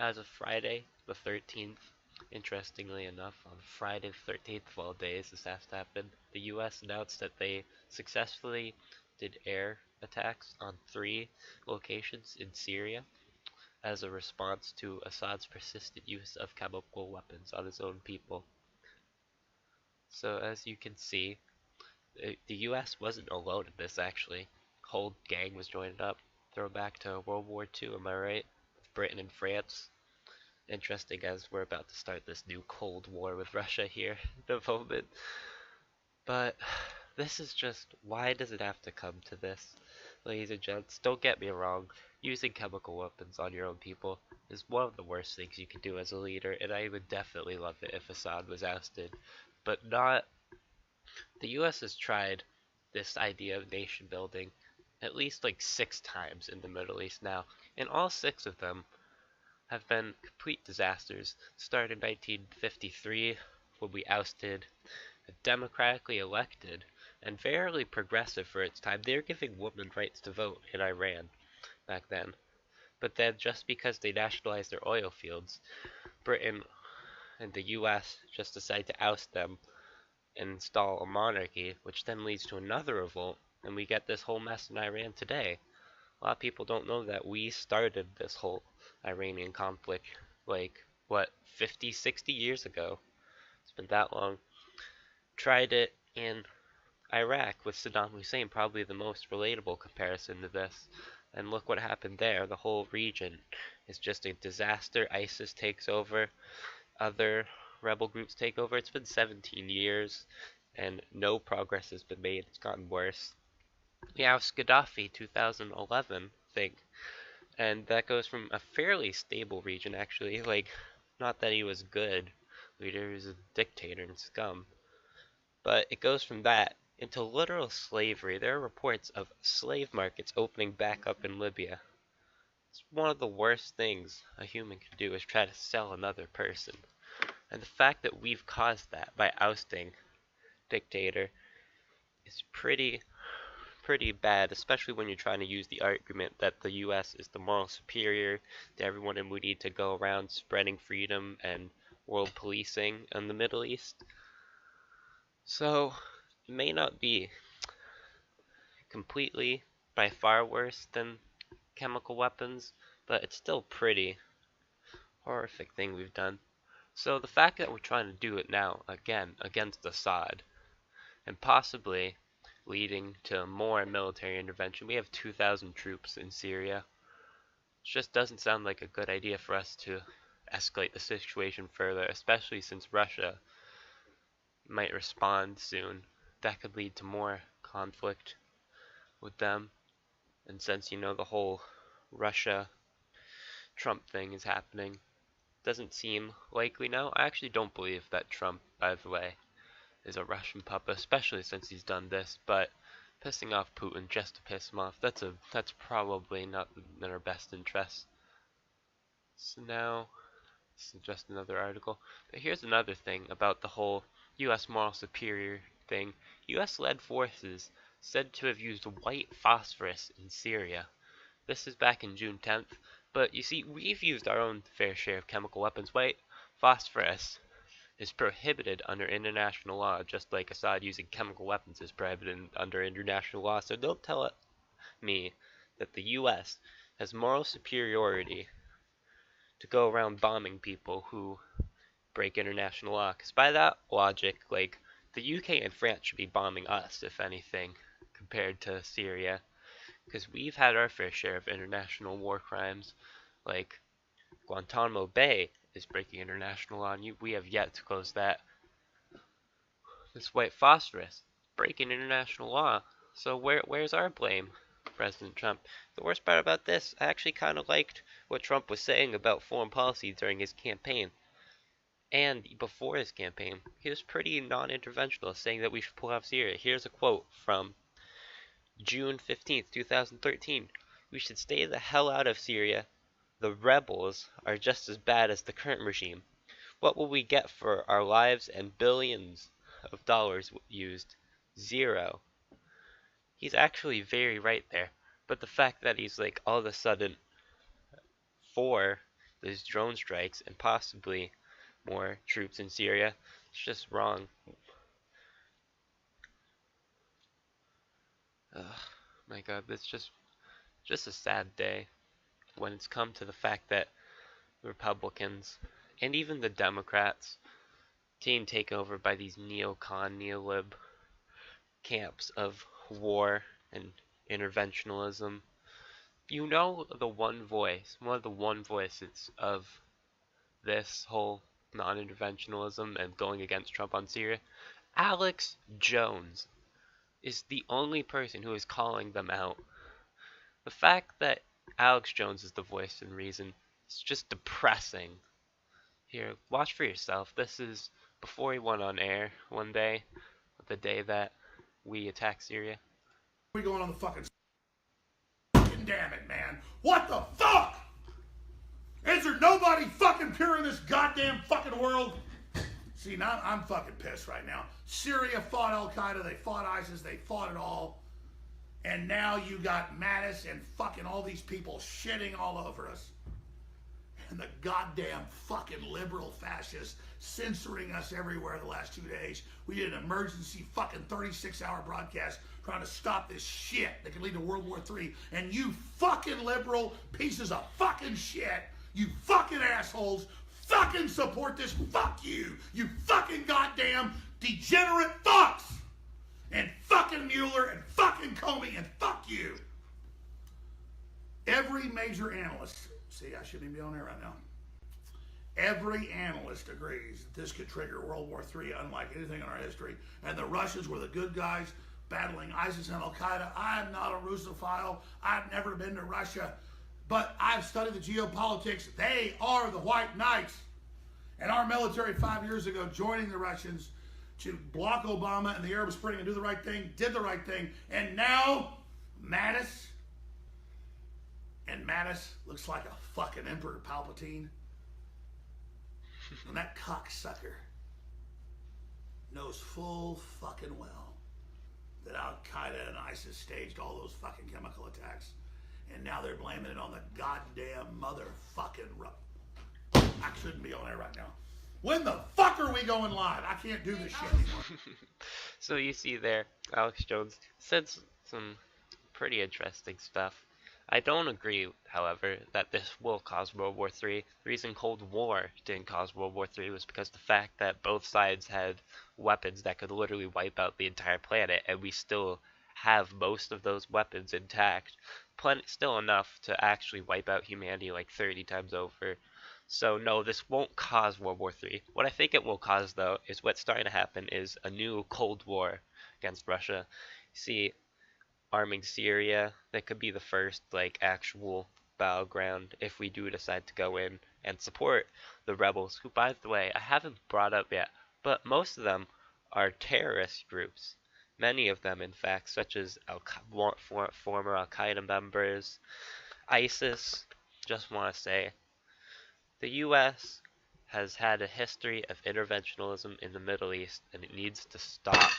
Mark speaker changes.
Speaker 1: As of Friday the 13th, interestingly enough, on Friday the 13th of all days, this has to happen, the US announced that they successfully did air attacks on 3 locations in Syria as a response to Assad's persistent use of chemical weapons on his own people. So as you can see, the US wasn't alone in this actually. Whole gang was joining up. Throw back to World War II, am I right? Britain and France. Interesting as we're about to start this new Cold War with Russia here at the moment. But this is just, why does it have to come to this? Ladies and gents, don't get me wrong, using chemical weapons on your own people is one of the worst things you can do as a leader, and I would definitely love it if Assad was ousted. But not, the US has tried this idea of nation building at least like 6 times in the Middle East now, and all 6 of them have been complete disasters. Started in 1953 when we ousted a democratically elected and fairly progressive for its time. They were giving women rights to vote in Iran back then. But then just because they nationalized their oil fields, Britain and the US just decide to oust them and install a monarchy, which then leads to another revolt, and we get this whole mess in Iran today. A lot of people don't know that we started this whole Iranian conflict like, what, 50, 60 years ago. It's been that long. Tried it in Iraq with Saddam Hussein, probably the most relatable comparison to this. And look what happened there. The whole region is just a disaster. ISIS takes over, other rebel groups take over. It's been 17 years and no progress has been made. It's gotten worse. We have Gaddafi 2011 thing, and that goes from a fairly stable region actually, like, not that he was good leader, he was a dictator and scum, but it goes from that into literal slavery. There are reports of slave markets opening back up in Libya. It's one of the worst things a human can do, is try to sell another person. And the fact that we've caused that by ousting dictator is pretty bad, especially when you're trying to use the argument that the US is the moral superior to everyone and we need to go around spreading freedom and world policing in the Middle East. So it may not be completely by far worse than chemical weapons, but it's still pretty horrific thing we've done. So the fact that we're trying to do it now again against Assad and possibly leading to more military intervention. We have 2,000 troops in Syria. It just doesn't sound like a good idea for us to escalate the situation further, especially since Russia might respond soon. That could lead to more conflict with them. And since, the whole Russia-Trump thing is happening, doesn't seem likely now. I actually don't believe that Trump, by the way, is a Russian puppet, especially since he's done this, but pissing off Putin just to piss him off, that's probably not in our best interest. So now, this is just another article. But here's another thing about the whole US moral superior thing. US-led forces said to have used white phosphorus in Syria. This is back in June 10th, but you see, we've used our own fair share of chemical weapons. White phosphorus is prohibited under international law, just like Assad using chemical weapons is prohibited under international law. So don't tell me that the US has moral superiority to go around bombing people who break international law, because by that logic, like, the UK and France should be bombing us, if anything, compared to Syria, because we've had our fair share of international war crimes, like Guantanamo Bay is breaking international law, and we have yet to close that. This white phosphorus, breaking international law. So where's our blame, President Trump? The worst part about this, I actually kind of liked what Trump was saying about foreign policy during his campaign. And before his campaign, he was pretty non-interventional, saying that we should pull out of Syria. Here's a quote from June 15th, 2013. "We should stay the hell out of Syria. The rebels are just as bad as the current regime. What will we get for our lives and billions of dollars used? Zero." He's actually very right there. But the fact that he's like all of a sudden for these drone strikes and possibly more troops in Syria. It's just wrong. Ugh, my God, it's just a sad day when it's come to the fact that the Republicans and even the Democrats being taken over by these neocon, neolib camps of war and interventionalism. You know, the one voice, one of the one voices of this whole non-interventionalism and going against Trump on Syria, Alex Jones is the only person who is calling them out. The fact that Alex Jones is the voice and reason is just depressing. Here, watch for yourself. This is before he went on air one day, the day that we attacked Syria.
Speaker 2: We going on the fucking damn it, man. What the fuck? Is there nobody fucking pure in this goddamn fucking world? See, now I'm fucking pissed right now. Syria fought Al Qaeda, they fought ISIS, they fought it all. And now you got Mattis and fucking all these people shitting all over us. And the goddamn fucking liberal fascists censoring us everywhere the last 2 days. We did an emergency fucking 36-hour broadcast trying to stop this shit that could lead to World War III. And you fucking liberal pieces of fucking shit, you fucking assholes, fucking support this. Fuck you. You fucking goddamn degenerate fucks. And fucking Mueller and fucking Comey and fuck you. Every major analyst, see, I shouldn't even be on there right now. Every analyst agrees that this could trigger World War III unlike anything in our history. And the Russians were the good guys battling ISIS and Al Qaeda. I'm not a Russophile. I've never been to Russia. But I've studied the geopolitics. They are the white knights. And our military 5 years ago joining the Russians to block Obama and the Arab Spring and do the right thing, did the right thing. And now, Mattis looks like a fucking Emperor Palpatine. And that cocksucker knows full fucking well that Al Qaeda and ISIS staged all those fucking chemical attacks. And now they're blaming it on the goddamn motherfucking I shouldn't be on there right now. When the fuck are we going live? I can't do this shit anymore.
Speaker 1: So you see there, Alex Jones said some pretty interesting stuff. I don't agree, however, that this will cause World War III. The reason Cold War didn't cause World War III was because the fact that both sides had weapons that could literally wipe out the entire planet, and we still have most of those weapons intact. Still enough to actually wipe out humanity like 30 times over. So no, this won't cause World War III. What I think it will cause, though, is what's starting to happen is a new Cold War against Russia. See, arming Syria, that could be the first like actual battleground if we do decide to go in and support the rebels, who, by the way, I haven't brought up yet, but most of them are terrorist groups. Many of them, in fact, such as former Al-Qaeda members, ISIS. Just want to say, the U.S. has had a history of interventionism in the Middle East, and it needs to stop.